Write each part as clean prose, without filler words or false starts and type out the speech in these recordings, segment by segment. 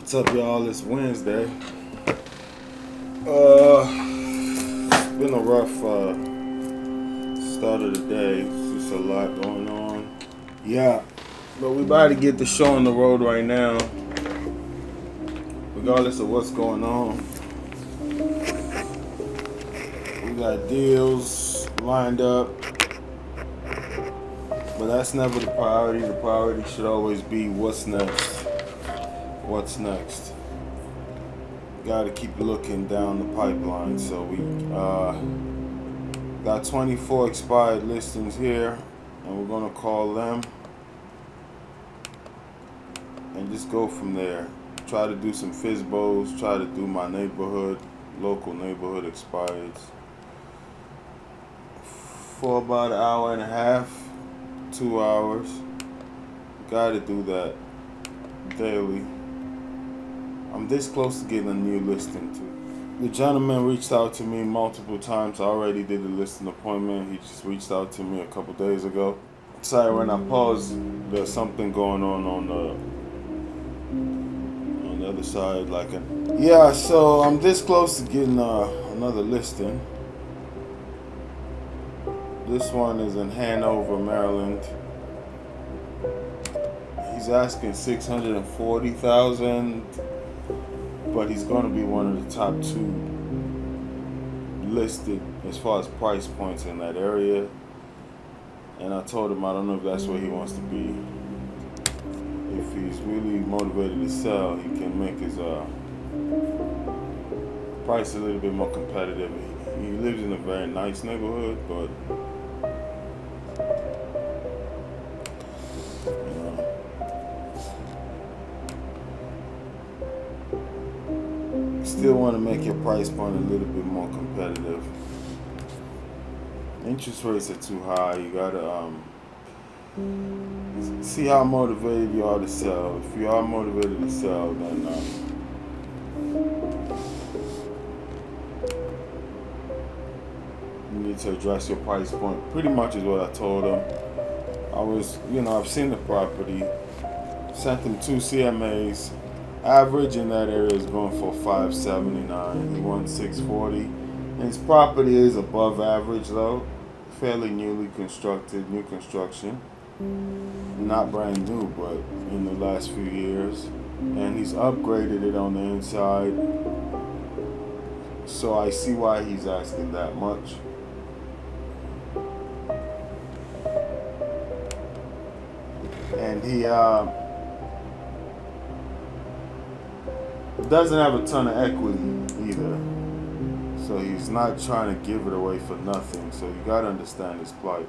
What's up, y'all? It's Wednesday. It's been a rough start of the day. It's just a lot going on. Yeah, but we about to get the show on the road right now. Regardless of what's going on, we got deals lined up. But that's never the priority. The priority should always be what's next. What's next? Got to keep looking down the pipeline. So we got 24 expired listings here, and we're gonna call them and just go from there. Try to do some FISBOs. Try to do my local neighborhood expireds for about an hour and a half, 2 hours. Got to do that daily. I'm this close to getting a new listing too. The gentleman reached out to me multiple times. I already did the listing appointment. He just reached out to me a couple days ago. Sorry, when I paused, there's something going on the other side. So I'm this close to getting another listing. This one is in Hanover, Maryland. He's asking $640,000. But he's going to be one of the top 2 listed as far as price points in that area. And I told him I don't know if that's where he wants to be. If he's really motivated to sell, he can make his price a little bit more competitive. He lives in a very nice neighborhood, but still want to make your price point a little bit more competitive. Interest rates are too high. You gotta see how motivated you are to sell. If you are motivated to sell, then you need to address your price point. Pretty much is what I told him. I've seen the property, sent him 2 CMAs. Average in that area is going for $579. He wants $640. And his property is above average though. Fairly newly constructed, new construction. Not brand new, but in the last few years. And he's upgraded it on the inside. So I see why he's asking that much. And he doesn't have a ton of equity either, so he's not trying to give it away for nothing. So you gotta understand his plight.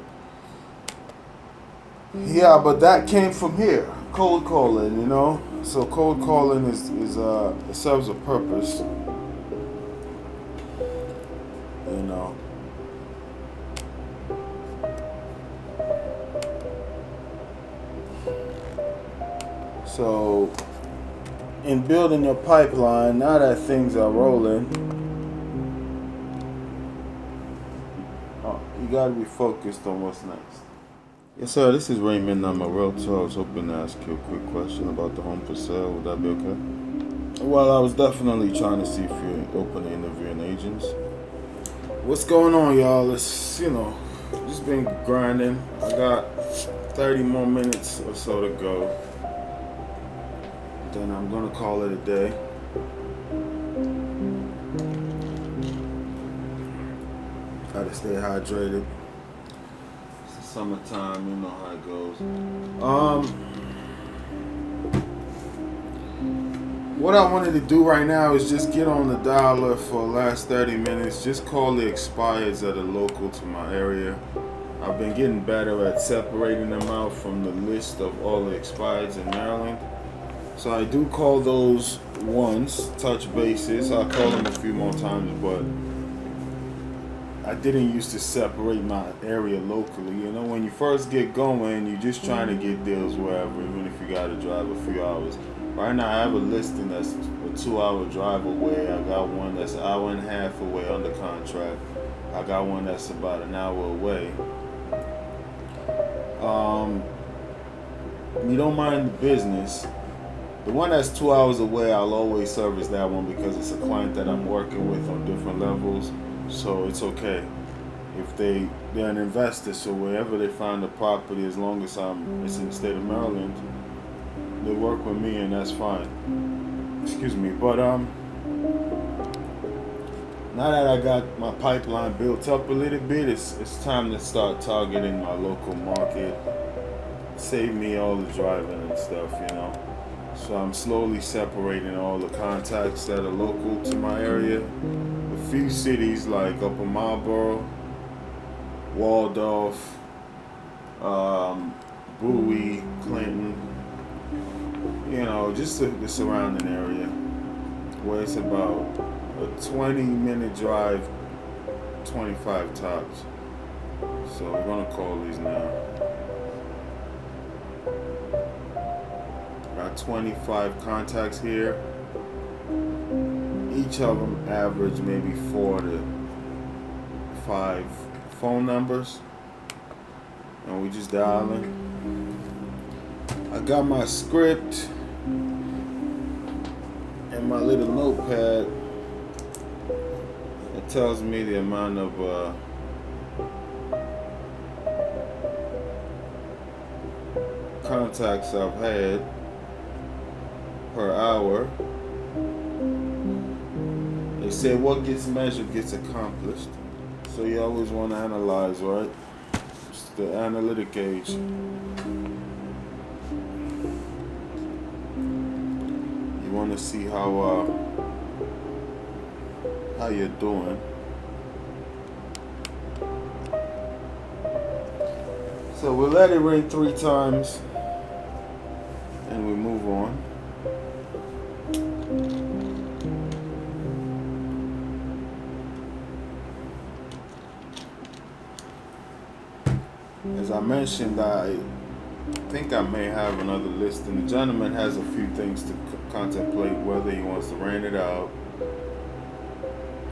Yeah, but that came from here, cold calling, So cold calling it serves a purpose, So in building your pipeline, now that things are rolling, you gotta be focused on what's next. Yes, sir. This is Raymond. I'm a realtor. I was hoping to ask you a quick question about the home for sale. Would that be okay? Well, I was definitely trying to see if you're open to interviewing agents. What's going on, y'all? It's just been grinding. I got 30 more minutes or so to go. Then I'm gonna call it a day. Gotta stay hydrated. It's the summertime, you know how it goes. What I wanted to do right now is just get on the dialer for the last 30 minutes. Just call the expireds that are local to my area. I've been getting better at separating them out from the list of all the expireds in Maryland. So I do call those once, touch bases. I'll call them a few more times, but I didn't used to separate my area locally. When you first get going, you're just trying to get deals wherever, even if you got to drive a few hours. Right now, I have a listing that's a 2-hour drive away. I got one that's an hour and a half away under contract. I got one that's about an hour away. You don't mind the business. The one that's 2 hours away, I'll always service that one because it's a client that I'm working with on different levels. So it's okay. If they're an investor, so wherever they find the property, as long as it's in the state of Maryland, they work with me and that's fine. Excuse me. But now that I got my pipeline built up a little bit, it's time to start targeting my local market. Save me all the driving and stuff, you know. So I'm slowly separating all the contacts that are local to my area. A few cities like Upper Marlboro, Waldorf, Bowie, Clinton, you know, just the surrounding area where it's about a 20-minute drive, 25 tops. So we're gonna call these now. Got 25 contacts here. Each of them average maybe 4 to 5 phone numbers, and we just dialing. I got my script and my little notepad. It tells me the amount of contacts I've had per hour. They say what gets measured gets accomplished. So you always want to analyze, right? It's the analytic age. You want to see how you're doing. So we'll let it ring 3 times and we move on. As I mentioned, I think I may have another listing. The gentleman has a few things to contemplate, whether he wants to rent it out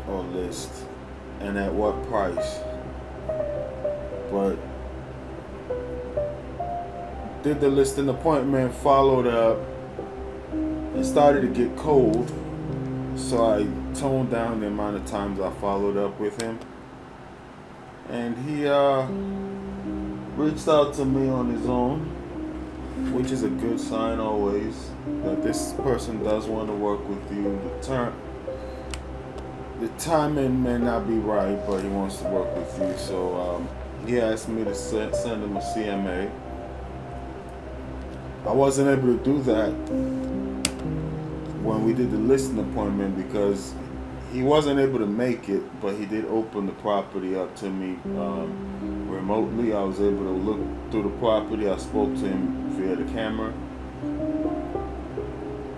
or list, and at what price. But did the listing appointment, followed up, it started to get cold, so I toned down the amount of times I followed up with him, and he reached out to me on his own, which is a good sign always, that this person does want to work with you. The timing may not be right, but he wants to work with you. So he asked me to send him a CMA. I wasn't able to do that when we did the listing appointment because he wasn't able to make it, but he did open the property up to me remotely. I was able to look through the property. I spoke to him via the camera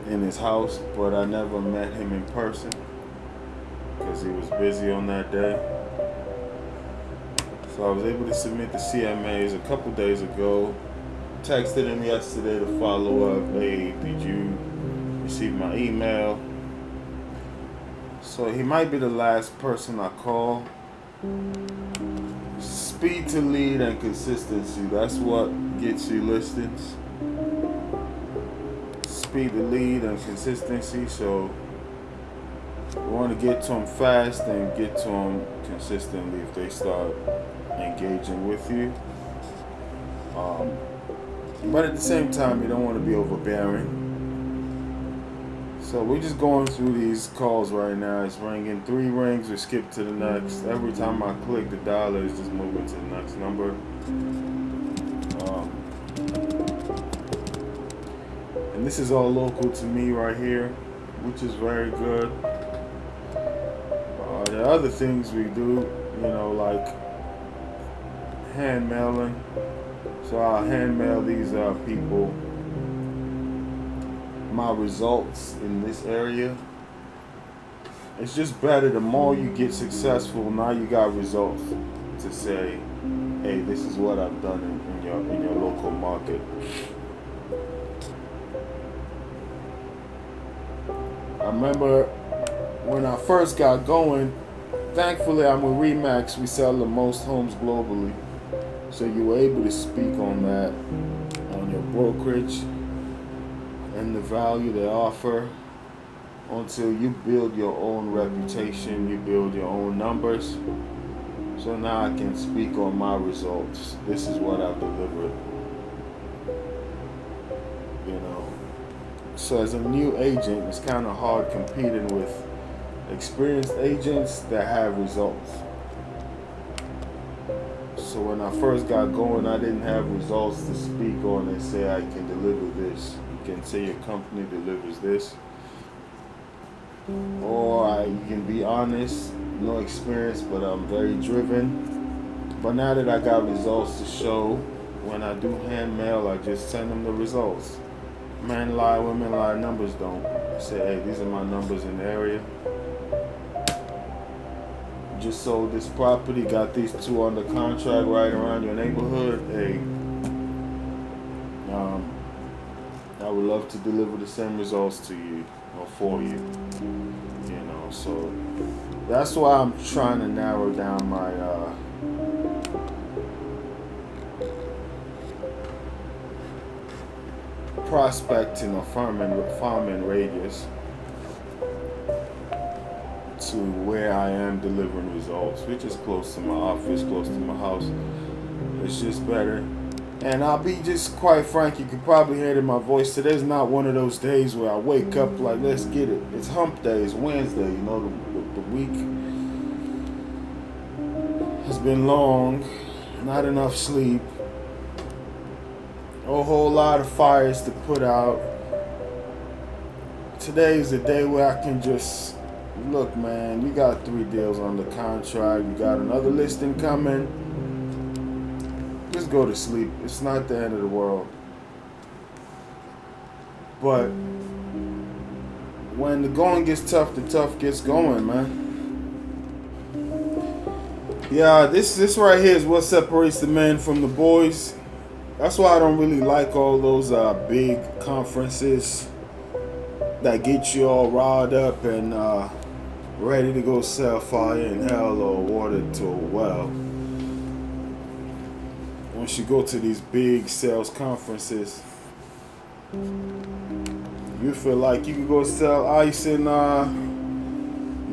in his house, but I never met him in person because he was busy on that day. So I was able to submit the CMAs a couple days ago. Texted him yesterday to follow up. Hey, did you receive my email? So he might be the last person I call. Speed to lead and consistency, that's what gets you listings. Speed to lead and consistency. So you want to get to them fast and get to them consistently if they start engaging with you. But at the same time, you don't want to be overbearing. So we're just going through these calls right now. It's ringing 3 rings, we skip to the next. Every time I click the dialer, it's just moving to the next number. And this is all local to me right here, which is very good. There are other things we do, like hand mailing. So I'll hand mail these people my results in this area. It's just better. The more you get successful, now you got results to say, hey, this is what I've done in your local market. I remember when I first got going, thankfully I'm with Remax, we sell the most homes globally. So you were able to speak on that on your brokerage. and the value they offer until you build your own reputation, you build your own numbers. So now I can speak on my results. This is what I've delivered. You know. So as a new agent, it's kind of hard competing with experienced agents that have results. So when I first got going, I didn't have results to speak on and say I can deliver this. You can say your company delivers this. Or you can be honest, no experience, but I'm very driven. But now that I got results to show, when I do hand mail, I just send them the results. Men lie, women lie, numbers don't. I say, hey, these are my numbers in the area. Just sold this property, got these 2 under contract right around your neighborhood. Hey, I would love to deliver the same results to you or for you. You know, so that's why I'm trying to narrow down my prospecting or farming radius to where I am delivering results, which is close to my office, close to my house. It's just better. And I'll be just quite frank, you can probably hear it in my voice. Today's not one of those days where I wake up like, let's get it. It's hump day, it's Wednesday, you know, the week has been long, not enough sleep, a whole lot of fires to put out. Today is the day where I can just, look, man, you got 3 deals under contract, you got another listing coming. Just go to sleep. It's not the end of the world. But when the going gets tough, the tough gets going, man. Yeah, this right here is what separates the men from the boys. That's why I don't really like all those big conferences that get you all riled up and ready to go sell fire in hell or water to a well. Once you go to these big sales conferences, you feel like you can go sell ice in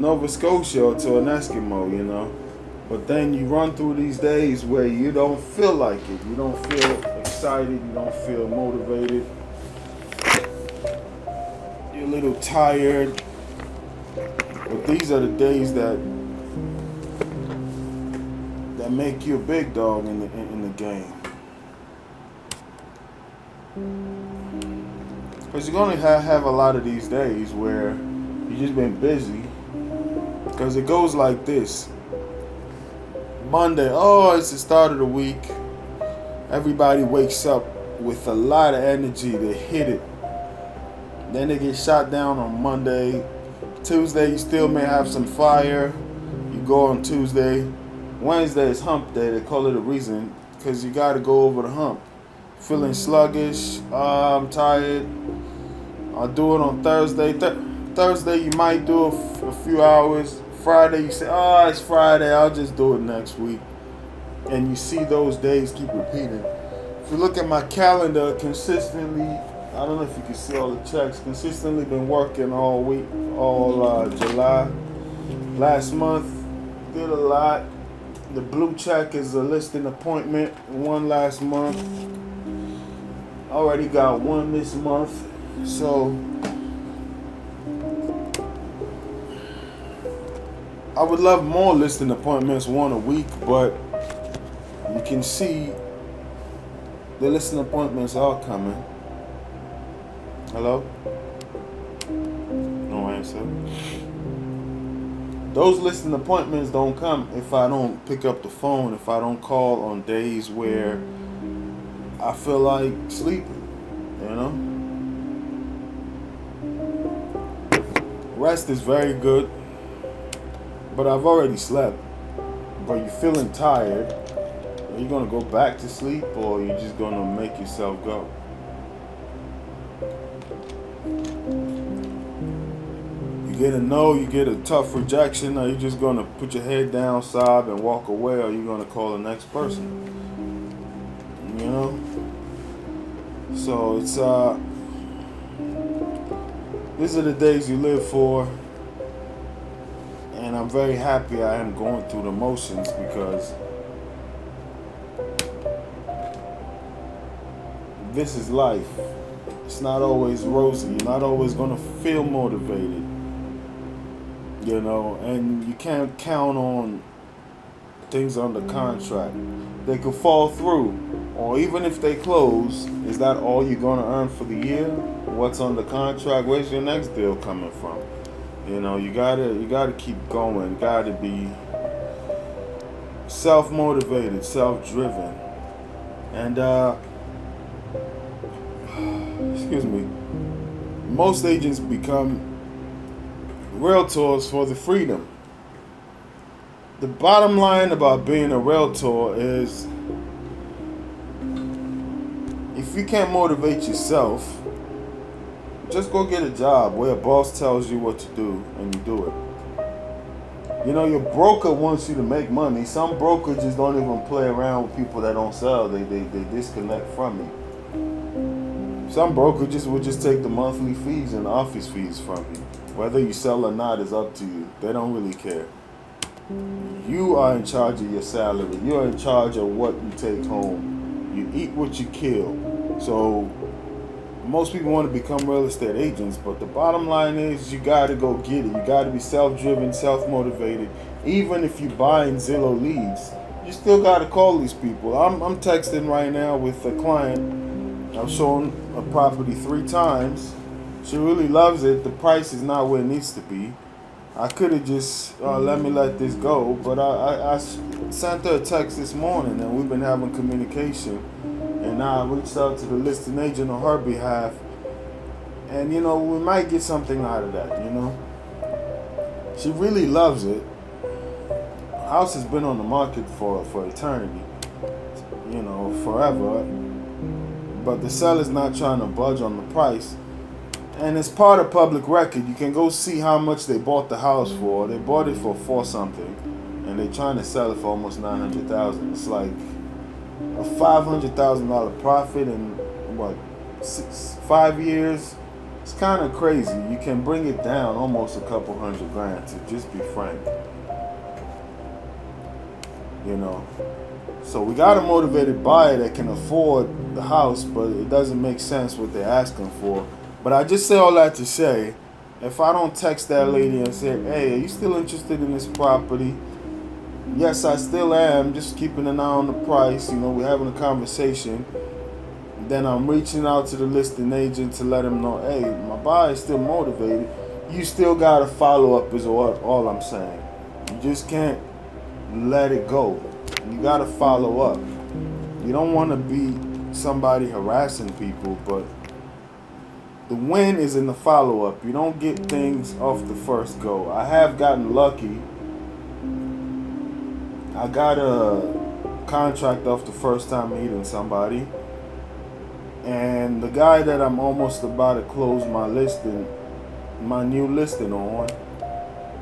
Nova Scotia or to an Eskimo, you know. But then you run through these days where you don't feel like it. You don't feel excited. You don't feel motivated. You're a little tired. But these are the days that make you a big dog in the game. Because you're going to have a lot of these days where you've just been busy. Because it goes like this. Monday, oh, it's the start of the week. Everybody wakes up with a lot of energy to hit it. Then they get shot down on Monday. Tuesday, you still may have some fire. You go on Tuesday. Wednesday is hump day. They call it a reason because you got to go over the hump. Feeling sluggish. I'm tired. I'll do it on Thursday. Thursday, you might do a few hours. Friday, you say, oh, it's Friday. I'll just do it next week. And you see those days keep repeating. If you look at my calendar consistently, I don't know if you can see all the checks. Consistently been working all week, all July. Last month, did a lot. The blue check is a listing appointment. One last month. Already got one this month. So I would love more listing appointments, one a week, but you can see the listing appointments are coming. Hello? No answer. Those listing appointments don't come if I don't pick up the phone, if I don't call on days where I feel like sleeping, you know? Rest is very good, but I've already slept. But you're feeling tired, are you gonna go back to sleep or are you just gonna make yourself go? You get a no, you get a tough rejection, are you just gonna put your head down, sob, and walk away, or are you gonna call the next person? You know? So it's These are the days you live for, and I'm very happy I am going through the motions because this is life. It's not always rosy. You're not always going to feel motivated, and you can't count on things under contract. They could fall through, or even if they close, is that all you're going to earn for the year? What's under contract? Where's your next deal coming from? You gotta keep going. You gotta be self-motivated, self-driven, and excuse me. Most agents become realtors for the freedom. The bottom line about being a realtor is if you can't motivate yourself, just go get a job where a boss tells you what to do and you do it. Your broker wants you to make money. Some brokerages don't even play around with people that don't sell. They disconnect from you. Some brokerages will just take the monthly fees and the office fees from you. Whether you sell or not is up to you. They don't really care. You are in charge of your salary. You are in charge of what you take home. You eat what you kill. So most people want to become real estate agents, but the bottom line is you got to go get it. You got to be self-driven, self-motivated. Even if you're buying Zillow leads, you still got to call these people. I'm texting right now with a client. I've shown a property 3 times. She really loves it. The price is not where it needs to be. I could have just let this go, but I sent her a text this morning, and we've been having communication. And now I reached out to the listing agent on her behalf, and we might get something out of that. She really loves it. The house has been on the market for eternity, forever. But the seller's not trying to budge on the price. And it's part of public record. You can go see how much they bought the house for. They bought it for 4 something, and they're trying to sell it for almost $900,000. It's like a $500,000 profit in 5 years. It's kind of crazy. You can bring it down almost a couple $100,000 to just be frank. So we got a motivated buyer that can afford the house, but it doesn't make sense what they're asking for. But I just say all that to say, if I don't text that lady and say, hey, are you still interested in this property? Yes, I still am, just keeping an eye on the price. We're having a conversation. Then I'm reaching out to the listing agent to let him know, hey, my buyer is still motivated. You still got to follow up is all I'm saying. You just can't let it go. You got to follow up. You don't want to be somebody harassing people, but the win is in the follow-up. You don't get things off the first go. I have gotten lucky. I got a contract off the first time meeting somebody. And the guy that I'm almost about to close my new listing on,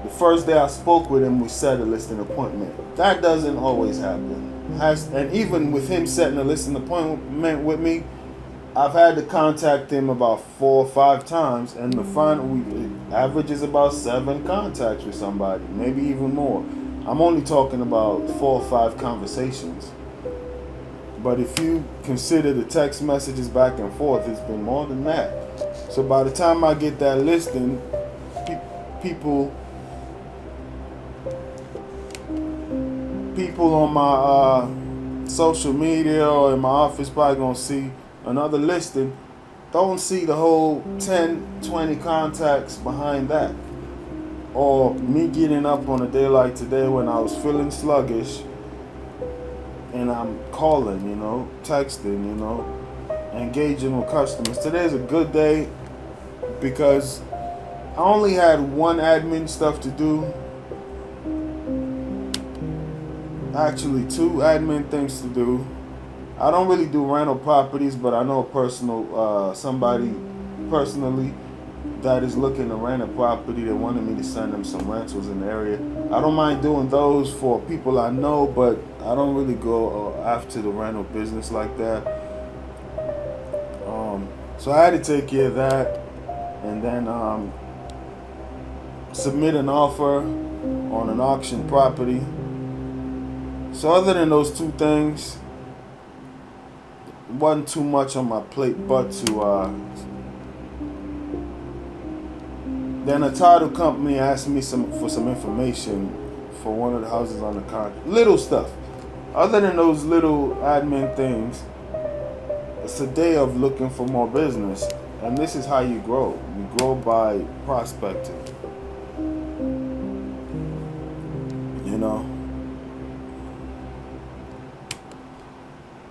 the first day I spoke with him, we set a listing appointment. That doesn't always happen. And even with him setting a listing appointment with me, I've had to contact him about 4 or 5 times, and the final average is about 7 contacts with somebody, maybe even more. I'm only talking about 4 or 5 conversations. But if you consider the text messages back and forth, it's been more than that. So by the time I get that listing, people on my social media or in my office probably gonna see another listing, don't see the whole 10, 20 contacts behind that. Or me getting up on a day like today when I was feeling sluggish and I'm calling, texting, engaging with customers. Today's a good day because I only had 1 admin stuff to do. Actually, 2 admin things to do. I don't really do rental properties, but I know somebody personally that is looking to rent a property. They wanted me to send them some rentals in the area. I don't mind doing those for people I know, but I don't really go after the rental business like that. So I had to take care of that. and then submit an offer on an auction property. So other than those two things, it wasn't too much on my plate but to then a title company asked me for some information for one of the houses on the contract. Little stuff. Other than those little admin things, it's a day of looking for more business. And this is how you grow. You grow by prospecting. You know?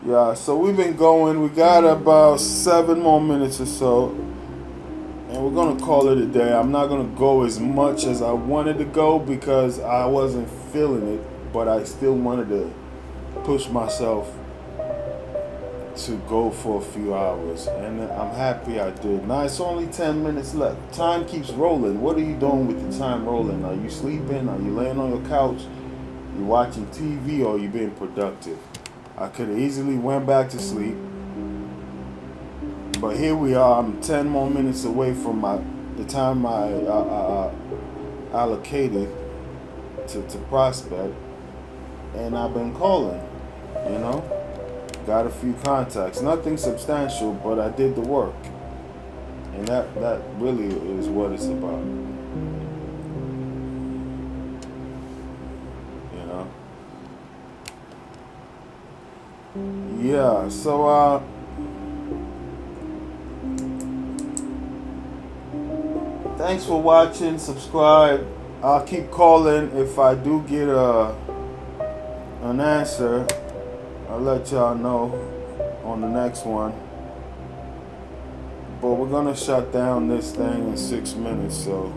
Yeah, so we've been going. We got about 7 more minutes or so. And we're going to call it a day. I'm not going to go as much as I wanted to go because I wasn't feeling it. But I still wanted to push myself to go for a few hours. And I'm happy I did. Now it's only 10 minutes left. Time keeps rolling. What are you doing with the time rolling? Are you sleeping? Are you laying on your couch? You watching TV, or are you being productive? I could have easily went back to sleep. But here we are. I'm 10 more minutes away from the time I allocated to prospect, and I've been calling. You know, got a few contacts. Nothing substantial, but I did the work, and that really is what it's about. You know. Yeah. So thanks for watching. Subscribe. I'll keep calling. If I do get an answer, I'll let y'all know on the next one. But we're gonna shut down this thing in 6 minutes. So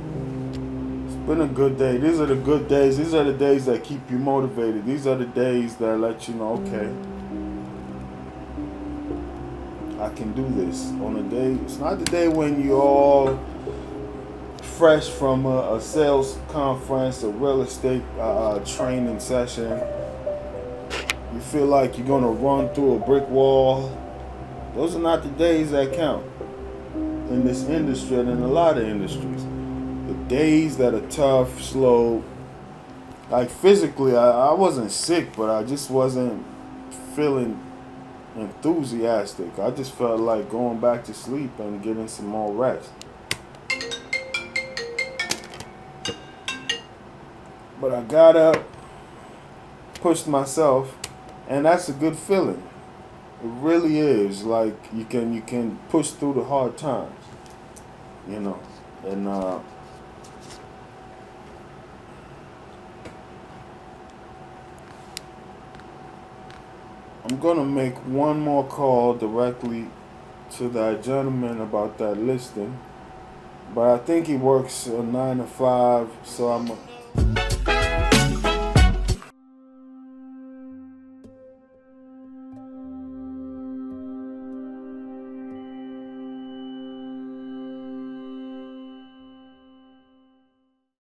it's been a good day. These are the good days. These are the days that keep you motivated. These are the days that let you know, okay, I can do this. On a day, it's not the day when you all fresh from a sales conference, a real estate training session. You feel like you're gonna run through a brick wall. Those are not the days that count in this industry and in a lot of industries. The days that are tough, slow. Like physically, I wasn't sick, but I just wasn't feeling enthusiastic. I just felt like going back to sleep and getting some more rest. But I got up, pushed myself, and that's a good feeling. It really is. Like you can push through the hard times, you know. And I'm gonna make one more call directly to that gentleman about that listing. But I think he works 9 to 5, so I'm